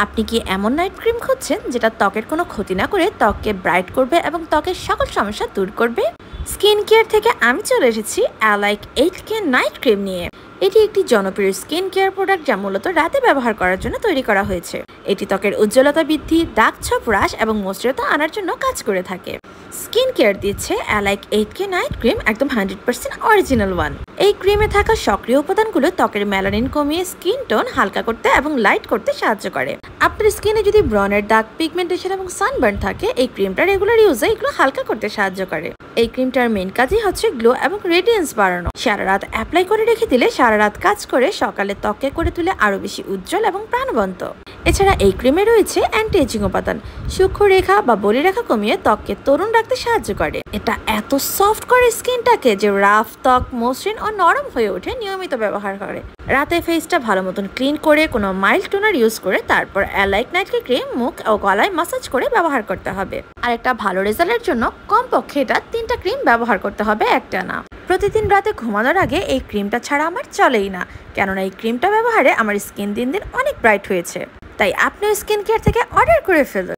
আপনি কি এমন নাইট ক্রিম খুঁজছেন যেটা ত্বকের কোনো ক্ষতি না করে ত্বককে ব্রাইট করবে এবং ত্বকের সকল সমস্যা দূর করবে? স্কিন কেয়ার থেকে আমি চলে এসেছি অ্যালাইক 8K নাইট ক্রিম নিয়ে। এটি একটি জনপ্রিয় স্কিন কেয়ার প্রোডাক্ট যা মূলত রাতে ব্যবহার করার জন্য তৈরি করা হয়েছে। এটি ত্বকের উজ্জ্বলতা বৃদ্ধি, দাগ ছোপ হ্রাস এবং মসৃণতা আনার জন্য কাজ করে থাকে। স্কিন কেয়ার দিচ্ছে অ্যালাইক 8K নাইট ক্রিম, একদম 100% অরিজিনাল ওয়ান। এই ক্রিমে থাকা সক্রিয় উপাদানগুলো ত্বকের মেলানিন কমিয়ে স্কিন টোন হালকা করতে এবং লাইট করতে সাহায্য করে। আপনার স্কিনে যদি ব্রণের দাগ, পিগমেন্টেশন এবং সানবার্ন থাকে, এই ক্রিমটা রেগুলার ইউজে এগুলো হালকা করতে সাহায্য করে। এই ক্রিমটার মেইন কাজই হচ্ছে গ্লো এবং রেডিয়েন্স বাড়ানো। সারা রাত অ্যাপ্লাই করে রেখে দিলে সারা রাত কাজ করে সকালে ত্বককে করে তুলে আরো বেশি উজ্জ্বল এবং প্রাণবন্ত। এছাড়া এই ক্রিমে রয়েছে অ্যান্টি এজিং উপাদান, সূক্ষ্ম রেখা বা বলিরেখা কমিয়ে ত্বককে তরুণ রাখতে সাহায্য করে। এটা এত সফট করে স্কিনটাকে যে রাফ ত্বক মসৃণ ও নরম হয়ে ওঠে নিয়মিত ব্যবহার করে। রাতে ফেসটা ভালো মতন ক্লিন করে কোনো মাইল্ড টোনার ইউজ করে তারপর অ্যালাইক নাইট ক্রিম মুখ ও গলায় মাসাজ করে ব্যবহার করতে হবে। আর একটা ভালো রেজাল্টের জন্য কমপক্ষে এটা 3টা ক্রিম ব্যবহার করতে হবে একটানা। প্রতিদিন রাতে ঘুমানোর আগে এই ক্রিমটা ছাড়া আমার চলেই না, কেননা এই ক্রিমটা ব্যবহারে আমার স্কিন দিন দিন অনেক ব্রাইট হয়েছে। তাই আপনিও স্কিন কেয়ার থেকে অর্ডার করে ফেলুন।